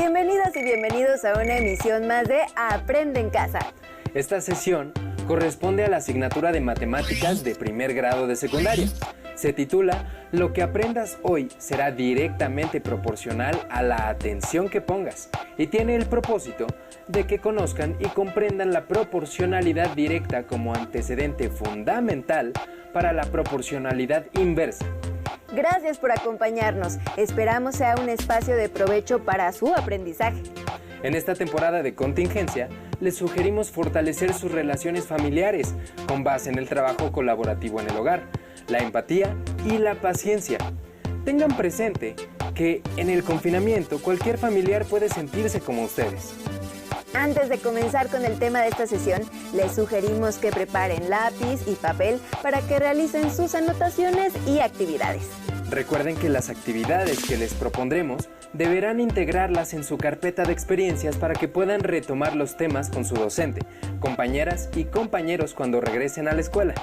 Bienvenidas y bienvenidos a una emisión más de Aprende en Casa. Esta sesión corresponde a la asignatura de Matemáticas de primer grado de secundaria. Se titula Lo que aprendas hoy será directamente proporcional a la atención que pongas y tiene el propósito de que conozcan y comprendan la proporcionalidad directa como antecedente fundamental para la proporcionalidad inversa. Gracias por acompañarnos. Esperamos sea un espacio de provecho para su aprendizaje. En esta temporada de contingencia, les sugerimos fortalecer sus relaciones familiares con base en el trabajo colaborativo en el hogar, la empatía y la paciencia. Tengan presente que en el confinamiento cualquier familiar puede sentirse como ustedes. Antes de comenzar con el tema de esta sesión, les sugerimos que preparen lápiz y papel para que realicen sus anotaciones y actividades. Recuerden que las actividades que les propondremos deberán integrarlas en su carpeta de experiencias para que puedan retomar los temas con su docente, compañeras y compañeros cuando regresen a la escuela.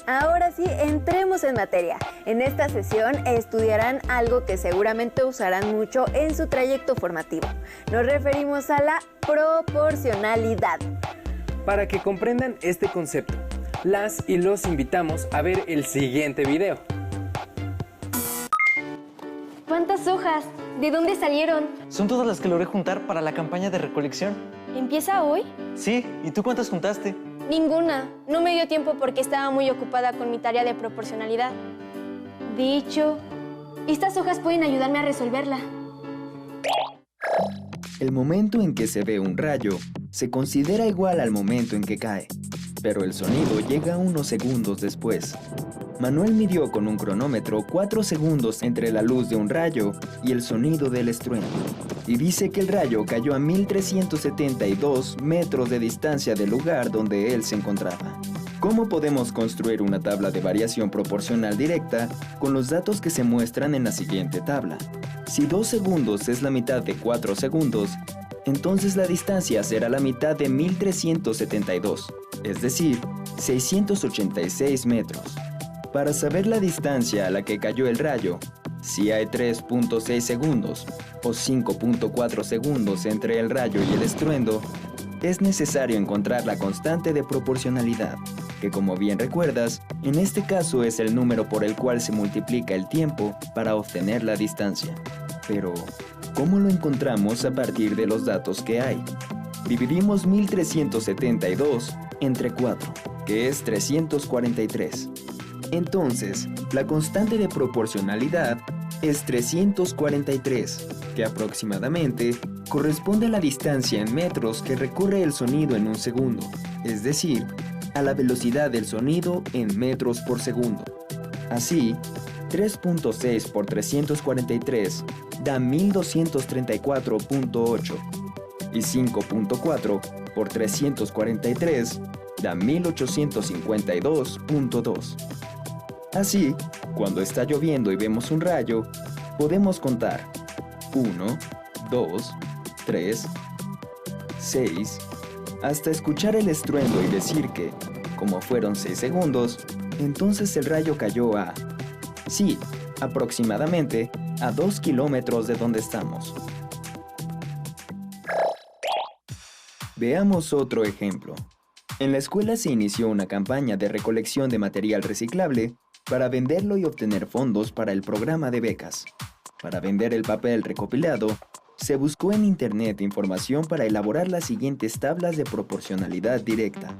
Ahora sí, entremos en materia. En esta sesión estudiarán algo que seguramente usarán mucho en su trayecto formativo. Nos referimos a la proporcionalidad. Para que comprendan este concepto, las y los invitamos a ver el siguiente video. ¿Cuántas hojas? ¿De dónde salieron? Son todas las que logré juntar para la campaña de recolección. ¿Empieza hoy? Sí, ¿y tú cuántas juntaste? Ninguna. No me dio tiempo porque estaba muy ocupada con mi tarea de proporcionalidad. De hecho, estas hojas pueden ayudarme a resolverla. El momento en que se ve un rayo se considera igual al momento en que cae, pero el sonido llega unos segundos después. Manuel midió con un cronómetro 4 segundos entre la luz de un rayo y el sonido del estruendo, y dice que el rayo cayó a 1372 metros de distancia del lugar donde él se encontraba. ¿Cómo podemos construir una tabla de variación proporcional directa con los datos que se muestran en la siguiente tabla? Si 2 segundos es la mitad de 4 segundos, entonces la distancia será la mitad de 1372, es decir, 686 metros. Para saber la distancia a la que cayó el rayo, si hay 3.6 segundos o 5.4 segundos entre el rayo y el estruendo, es necesario encontrar la constante de proporcionalidad, que como bien recuerdas, en este caso es el número por el cual se multiplica el tiempo para obtener la distancia. Pero, ¿cómo lo encontramos a partir de los datos que hay? Dividimos 1372 entre 4, que es 343. Entonces, la constante de proporcionalidad es 343, que aproximadamente corresponde a la distancia en metros que recorre el sonido en un segundo, es decir, a la velocidad del sonido en metros por segundo. Así, 3.6 por 343 da 1234.8 y 5.4 por 343 da 1852.2. Así, cuando está lloviendo y vemos un rayo, podemos contar 1, 2, 3, 6, hasta escuchar el estruendo y decir que, como fueron 6 segundos, entonces el rayo cayó a, sí, aproximadamente a 2 kilómetros de donde estamos. Veamos otro ejemplo. En la escuela se inició una campaña de recolección de material reciclable para venderlo y obtener fondos para el programa de becas. Para vender el papel recopilado, se buscó en internet información para elaborar las siguientes tablas de proporcionalidad directa.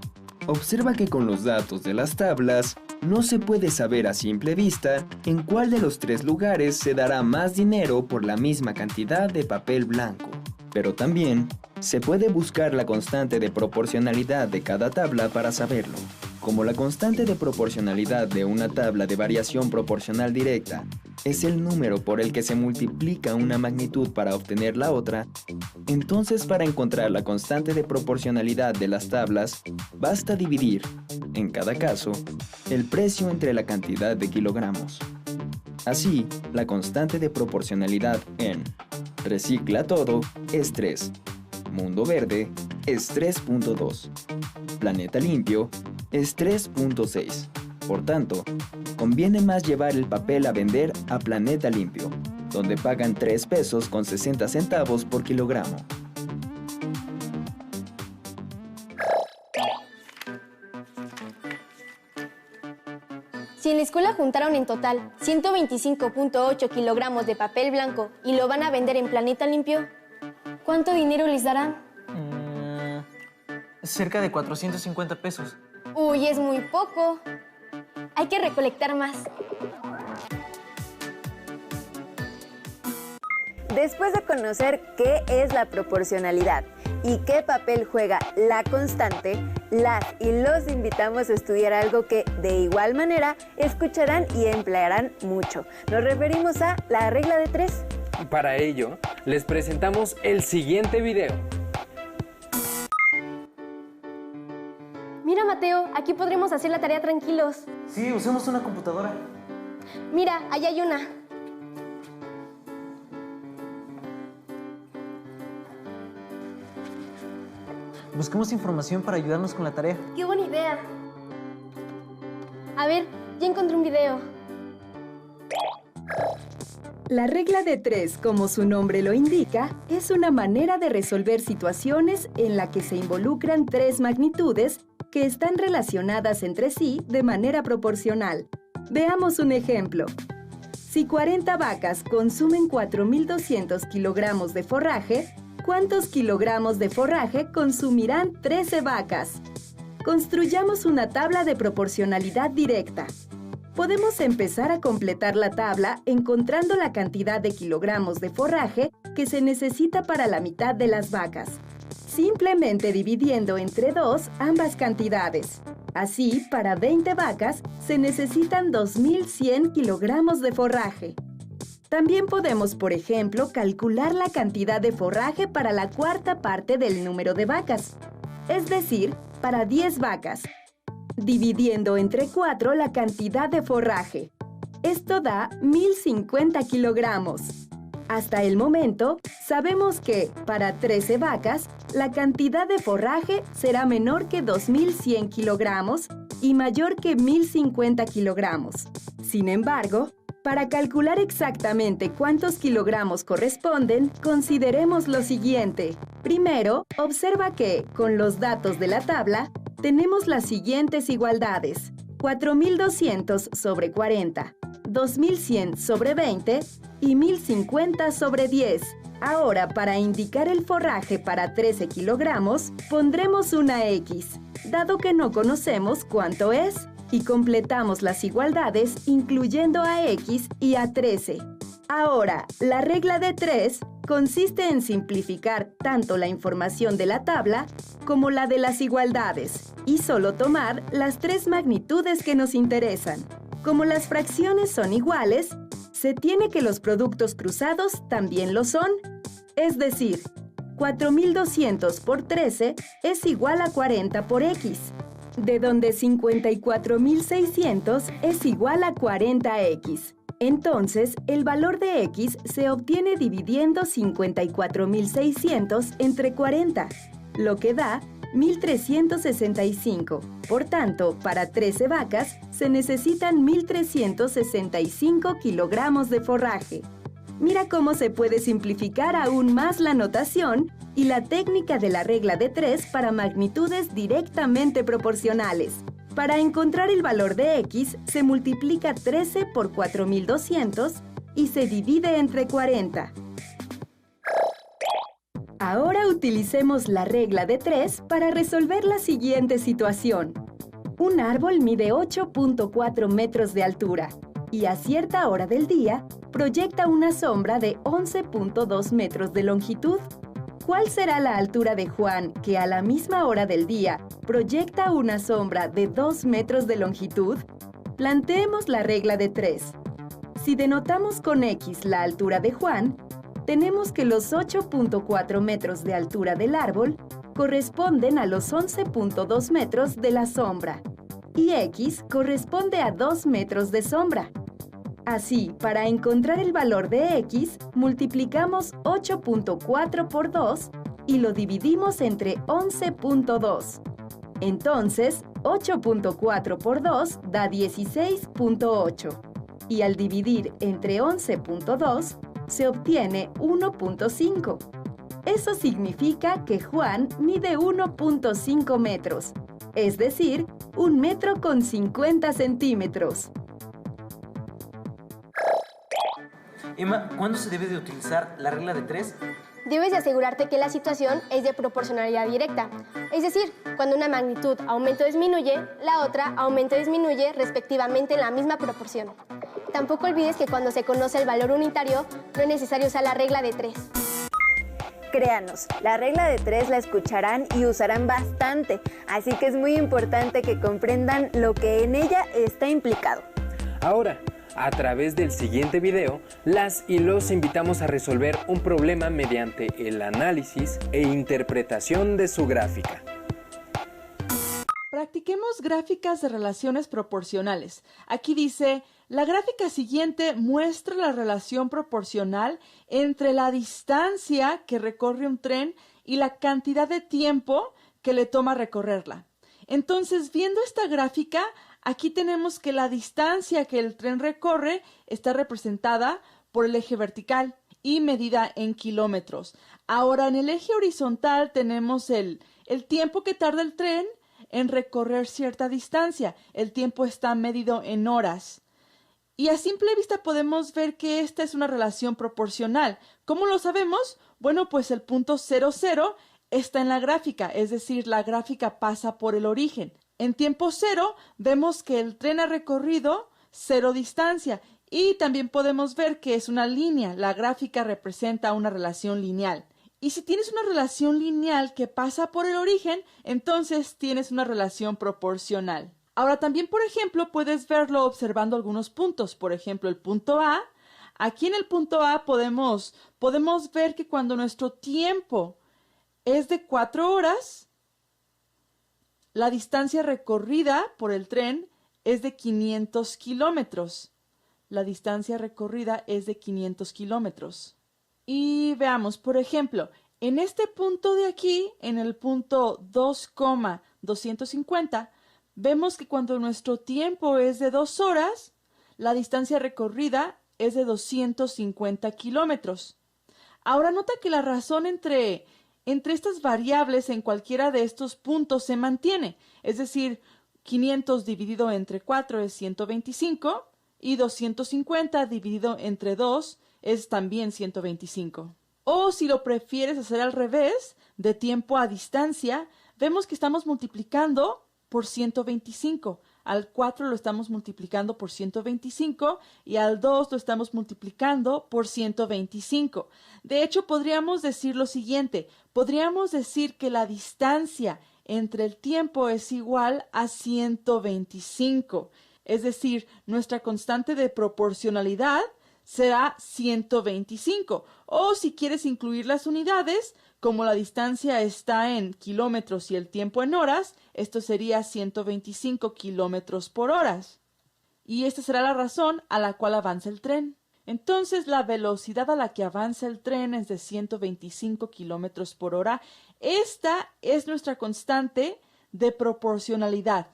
Observa que con los datos de las tablas, no se puede saber a simple vista en cuál de los 3 lugares se dará más dinero por la misma cantidad de papel blanco. Pero también se puede buscar la constante de proporcionalidad de cada tabla para saberlo. Como la constante de proporcionalidad de una tabla de variación proporcional directa es el número por el que se multiplica una magnitud para obtener la otra, entonces para encontrar la constante de proporcionalidad de las tablas, basta dividir, en cada caso, el precio entre la cantidad de kilogramos. Así, la constante de proporcionalidad en Recicla Todo es 3, Mundo Verde es 3.2, Planeta Limpio es 3.6. Por tanto, conviene más llevar el papel a vender a Planeta Limpio, donde pagan 3 pesos con 60 centavos por kilogramo. Si en la escuela juntaron en total 125.8 kilogramos de papel blanco y lo van a vender en Planeta Limpio, ¿cuánto dinero les darán? Cerca de 450 pesos. Uy, es muy poco. Hay que recolectar más. Después de conocer qué es la proporcionalidad y qué papel juega la constante, las y los invitamos a estudiar algo que, de igual manera, escucharán y emplearán mucho. Nos referimos a la regla de 3. Para ello, les presentamos el siguiente video. Mira, Mateo, aquí podremos hacer la tarea tranquilos. Sí, usemos una computadora. Mira, allá hay una. Busquemos información para ayudarnos con la tarea. ¡Qué buena idea! A ver, ya encontré un video. La regla de 3, como su nombre lo indica, es una manera de resolver situaciones en la que se involucran 3 magnitudes que están relacionadas entre sí de manera proporcional. Veamos un ejemplo. Si 40 vacas consumen 4.200 kilogramos de forraje, ¿cuántos kilogramos de forraje consumirán 13 vacas? Construyamos una tabla de proporcionalidad directa. Podemos empezar a completar la tabla encontrando la cantidad de kilogramos de forraje que se necesita para la mitad de las vacas, simplemente dividiendo entre 2 ambas cantidades. Así, para 20 vacas se necesitan 2.100 kilogramos de forraje. También podemos, por ejemplo, calcular la cantidad de forraje para la cuarta parte del número de vacas, es decir, para 10 vacas, dividiendo entre 4 la cantidad de forraje. Esto da 1.050 kilogramos. Hasta el momento, sabemos que, para 13 vacas, la cantidad de forraje será menor que 2.100 kilogramos y mayor que 1.050 kilogramos. Sin embargo, para calcular exactamente cuántos kilogramos corresponden, consideremos lo siguiente. Primero, observa que, con los datos de la tabla, tenemos las siguientes igualdades: 4.200 sobre 40, 2.100 sobre 20 y 1.050 sobre 10. Ahora, para indicar el forraje para 13 kilogramos, pondremos una X, dado que no conocemos cuánto es, y completamos las igualdades incluyendo a X y a 13. Ahora, la regla de 3 consiste en simplificar tanto la información de la tabla como la de las igualdades y solo tomar las 3 magnitudes que nos interesan. Como las fracciones son iguales, se tiene que los productos cruzados también lo son. Es decir, 4.200 por 13 es igual a 40 por X, de donde 54.600 es igual a 40X. Entonces, el valor de X se obtiene dividiendo 54.600 entre 40, lo que da 1.365. Por tanto, para 13 vacas se necesitan 1.365 kilogramos de forraje. Mira cómo se puede simplificar aún más la notación y la técnica de la regla de 3 para magnitudes directamente proporcionales. Para encontrar el valor de X, se multiplica 13 por 4.200 y se divide entre 40. Ahora utilicemos la regla de 3 para resolver la siguiente situación. Un árbol mide 8.4 metros de altura y a cierta hora del día proyecta una sombra de 11.2 metros de longitud. ¿Cuál será la altura de Juan, que a la misma hora del día proyecta una sombra de 2 metros de longitud? Planteemos la regla de 3. Si denotamos con X la altura de Juan, tenemos que los 8.4 metros de altura del árbol corresponden a los 11.2 metros de la sombra y X corresponde a 2 metros de sombra. Así, para encontrar el valor de X, multiplicamos 8.4 por 2 y lo dividimos entre 11.2. Entonces, 8.4 por 2 da 16.8. Y al dividir entre 11.2, se obtiene 1.5. Eso significa que Juan mide 1.5 metros, es decir, 1 metro con 50 centímetros. Emma, ¿cuándo se debe de utilizar la regla de 3? Debes de asegurarte que la situación es de proporcionalidad directa. Es decir, cuando una magnitud aumenta o disminuye, la otra aumenta o disminuye respectivamente en la misma proporción. Tampoco olvides que cuando se conoce el valor unitario, no es necesario usar la regla de 3. Créanos, la regla de 3 la escucharán y usarán bastante, así que es muy importante que comprendan lo que en ella está implicado. Ahora, a través del siguiente video, las y los invitamos a resolver un problema mediante el análisis e interpretación de su gráfica. Practiquemos gráficas de relaciones proporcionales. Aquí dice, la gráfica siguiente muestra la relación proporcional entre la distancia que recorre un tren y la cantidad de tiempo que le toma recorrerla. Entonces, viendo esta gráfica, aquí tenemos que la distancia que el tren recorre está representada por el eje vertical y medida en kilómetros. Ahora, en el eje horizontal tenemos el tiempo que tarda el tren en recorrer cierta distancia. El tiempo está medido en horas. Y a simple vista podemos ver que esta es una relación proporcional. ¿Cómo lo sabemos? Bueno, pues el punto 00 está en la gráfica, es decir, la gráfica pasa por el origen. En tiempo 0 vemos que el tren ha recorrido 0 distancia y también podemos ver que es una línea. La gráfica representa una relación lineal. Y si tienes una relación lineal que pasa por el origen, entonces tienes una relación proporcional. Ahora también, por ejemplo, puedes verlo observando algunos puntos. Por ejemplo, el punto A. Aquí en el punto A podemos ver que cuando nuestro tiempo es de 4 horas, la distancia recorrida por el tren es de 500 kilómetros. La distancia recorrida es de 500 kilómetros. Y veamos, por ejemplo, en este punto de aquí, en el punto 2,250, vemos que cuando nuestro tiempo es de 2 horas, la distancia recorrida es de 250 kilómetros. Ahora nota que la razón entre estas variables en cualquiera de estos puntos se mantiene. Es decir, 500 dividido entre 4 es 125 y 250 dividido entre 2 es también 125. O si lo prefieres hacer al revés, de tiempo a distancia, vemos que estamos multiplicando por 125. Al 4 lo estamos multiplicando por 125 y al 2 lo estamos multiplicando por 125. De hecho, podríamos decir lo siguiente. Podríamos decir que la distancia entre el tiempo es igual a 125. Es decir, nuestra constante de proporcionalidad será 125. O si quieres incluir las unidades, como la distancia está en kilómetros y el tiempo en horas, esto sería 125 kilómetros por hora. Y esta será la razón a la cual avanza el tren. Entonces, la velocidad a la que avanza el tren es de 125 kilómetros por hora. Esta es nuestra constante de proporcionalidad.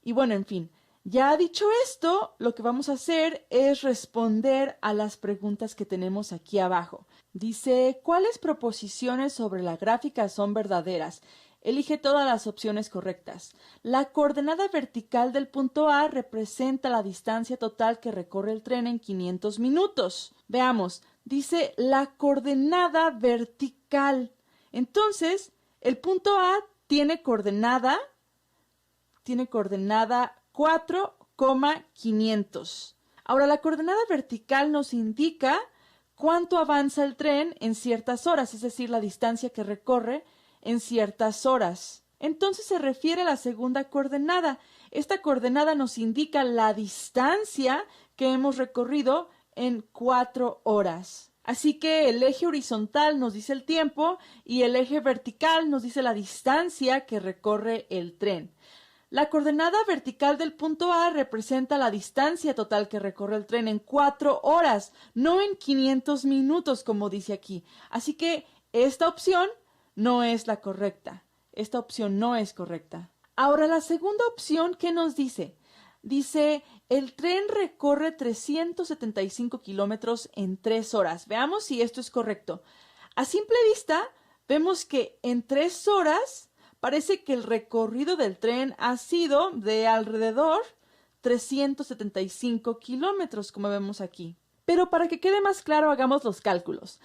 Y bueno, en fin. Ya dicho esto, lo que vamos a hacer es responder a las preguntas que tenemos aquí abajo. Dice, ¿cuáles proposiciones sobre la gráfica son verdaderas? Elige todas las opciones correctas. La coordenada vertical del punto A representa la distancia total que recorre el tren en 500 minutos. Veamos, dice la coordenada vertical. Entonces, el punto A tiene coordenada 4,500. Ahora, la coordenada vertical nos indica cuánto avanza el tren en ciertas horas, es decir, la distancia que recorre en ciertas horas. Entonces se refiere a la segunda coordenada. Esta coordenada nos indica la distancia que hemos recorrido en 4 horas. Así que el eje horizontal nos dice el tiempo y el eje vertical nos dice la distancia que recorre el tren. La coordenada vertical del punto A representa la distancia total que recorre el tren en 4 horas, no en 500 minutos, como dice aquí. Así que esta opción no es la correcta. Esta opción no es correcta. Ahora, la segunda opción, ¿qué nos dice? dice, el tren recorre 375 kilómetros en 3 horas. Veamos si esto es correcto. A simple vista, vemos que en 3 horas parece que el recorrido del tren ha sido de alrededor 375 kilómetros, como vemos aquí. Pero para que quede más claro, hagamos los cálculos.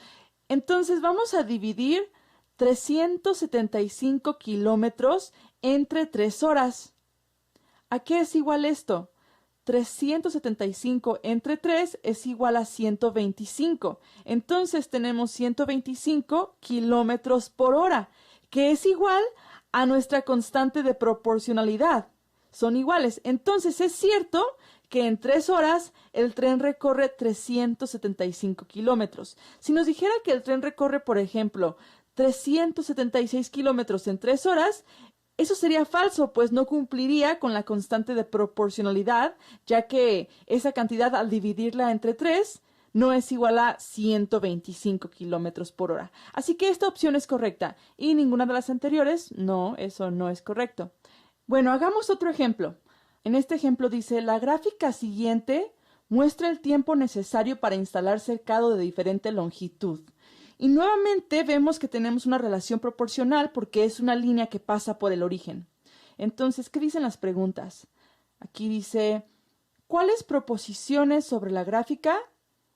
Entonces vamos a dividir 375 kilómetros entre 3 horas. ¿A qué es igual esto? 375 entre 3 es igual a 125. Entonces tenemos 125 kilómetros por hora, que es igual a nuestra constante de proporcionalidad. Son iguales. Entonces es cierto que en 3 horas el tren recorre 375 kilómetros. Si nos dijera que el tren recorre, por ejemplo, 376 kilómetros en 3 horas, eso sería falso, pues no cumpliría con la constante de proporcionalidad, ya que esa cantidad al dividirla entre 3 no es igual a 125 kilómetros por hora. Así que esta opción es correcta y ninguna de las anteriores, no, eso no es correcto. Bueno, hagamos otro ejemplo. En este ejemplo dice, la gráfica siguiente muestra el tiempo necesario para instalar cercado de diferente longitud. Y nuevamente vemos que tenemos una relación proporcional porque es una línea que pasa por el origen. Entonces, ¿qué dicen las preguntas? Aquí dice, ¿cuáles proposiciones sobre la gráfica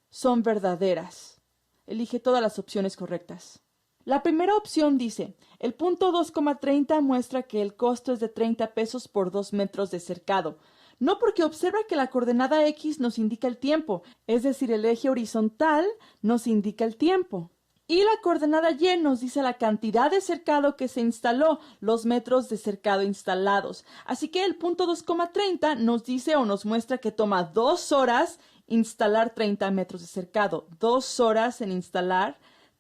son verdaderas? Elige todas las opciones correctas. La primera opción dice, el punto 2,30 muestra que el costo es de 30 pesos por 2 metros de cercado. No, porque observa que la coordenada X nos indica el tiempo, es decir, el eje horizontal nos indica el tiempo. Y la coordenada Y nos dice la cantidad de cercado que se instaló, los metros de cercado instalados. Así que el punto 2,30 nos dice o nos muestra que toma 2 horas instalar 30 metros de cercado. 2 horas en instalar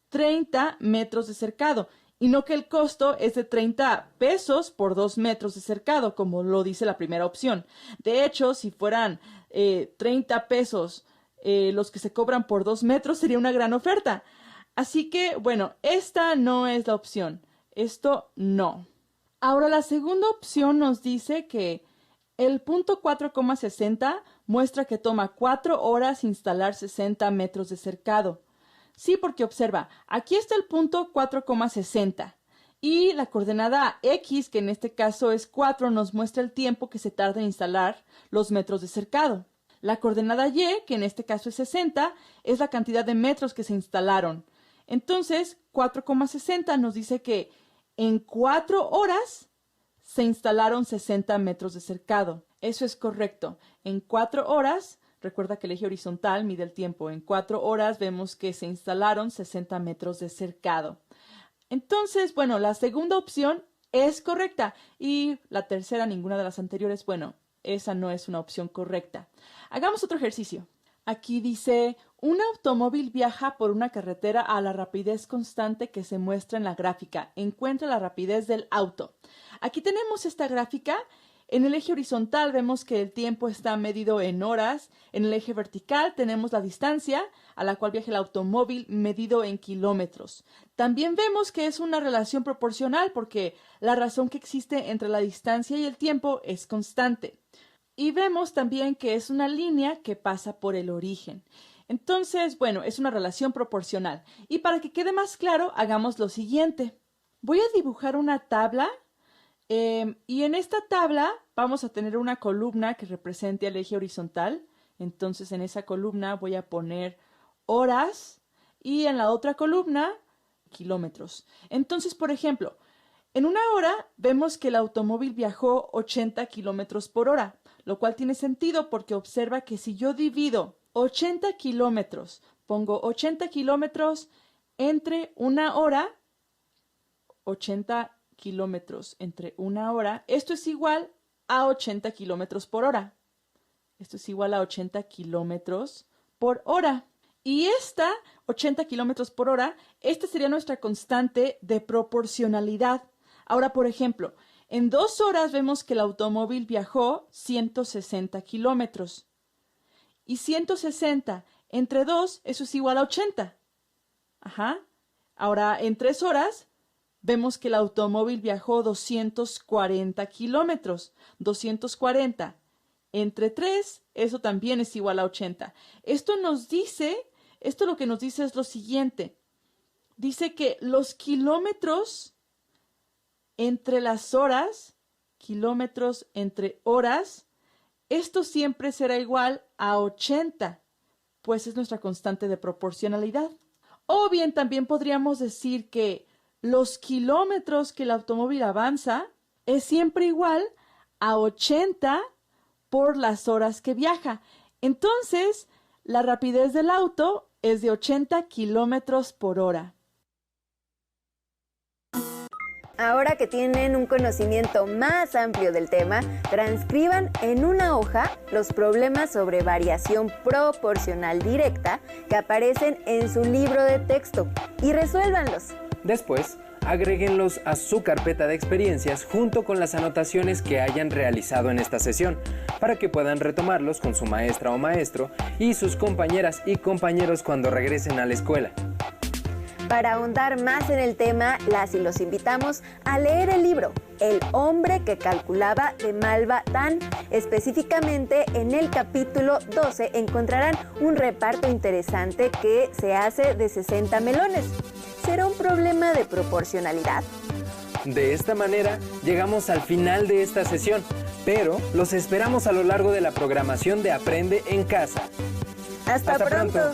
30 metros de cercado. Y no que el costo es de 30 pesos por 2 metros de cercado, como lo dice la primera opción. De hecho, si fueran 30 pesos los que se cobran por 2 metros, sería una gran oferta. Así que, bueno, esta no es la opción. Esto no. Ahora, la segunda opción nos dice que el punto 4,60 muestra que toma 4 horas instalar 60 metros de cercado. Sí, porque observa, aquí está el punto 4,60 y la coordenada X, que en este caso es 4, nos muestra el tiempo que se tarda en instalar los metros de cercado. La coordenada Y, que en este caso es 60, es la cantidad de metros que se instalaron. Entonces, 4,60 nos dice que en 4 horas se instalaron 60 metros de cercado. Eso es correcto. En 4 horas, recuerda que el eje horizontal mide el tiempo. En 4 horas vemos que se instalaron 60 metros de cercado. Entonces, bueno, la segunda opción es correcta. Y la tercera, ninguna de las anteriores, bueno, esa no es una opción correcta. Hagamos otro ejercicio. Aquí dice, un automóvil viaja por una carretera a la rapidez constante que se muestra en la gráfica. Encuentra la rapidez del auto. Aquí tenemos esta gráfica. En el eje horizontal vemos que el tiempo está medido en horas. En el eje vertical tenemos la distancia a la cual viaja el automóvil medido en kilómetros. También vemos que es una relación proporcional porque la razón que existe entre la distancia y el tiempo es constante. Y vemos también que es una línea que pasa por el origen. Entonces, bueno, es una relación proporcional. Y para que quede más claro, hagamos lo siguiente. Voy a dibujar una tabla y en esta tabla vamos a tener una columna que represente el eje horizontal. Entonces, en esa columna voy a poner horas y en la otra columna kilómetros. Entonces, por ejemplo, en una hora vemos que el automóvil viajó 80 kilómetros por hora. Lo cual tiene sentido porque observa que si yo divido 80 kilómetros, pongo 80 kilómetros entre una hora, 80 kilómetros entre una hora, esto es igual a 80 kilómetros por hora. Esto es igual a 80 kilómetros por hora. Y esta 80 kilómetros por hora, esta sería nuestra constante de proporcionalidad. Ahora, por ejemplo, en 2 horas vemos que el automóvil viajó 160 kilómetros. Y 160 entre 2, eso es igual a 80. Ajá. Ahora, en 3 horas vemos que el automóvil viajó 240 kilómetros. 240 entre 3, eso también es igual a 80. Esto lo que nos dice es lo siguiente. Dice que los kilómetros entre las horas, kilómetros entre horas, esto siempre será igual a 80, pues es nuestra constante de proporcionalidad. O bien también podríamos decir que los kilómetros que el automóvil avanza es siempre igual a 80 por las horas que viaja. Entonces, la rapidez del auto es de 80 kilómetros por hora. Ahora que tienen un conocimiento más amplio del tema, transcriban en una hoja los problemas sobre variación proporcional directa que aparecen en su libro de texto y resuélvanlos. Después, agréguenlos a su carpeta de experiencias junto con las anotaciones que hayan realizado en esta sesión, para que puedan retomarlos con su maestra o maestro y sus compañeras y compañeros cuando regresen a la escuela. Para ahondar más en el tema, las y los invitamos a leer el libro El hombre que calculaba de Malva Tan. Específicamente en el capítulo 12 encontrarán un reparto interesante que se hace de 60 melones. ¿Será un problema de proporcionalidad? De esta manera, llegamos al final de esta sesión, pero los esperamos a lo largo de la programación de Aprende en Casa. ¡Hasta pronto!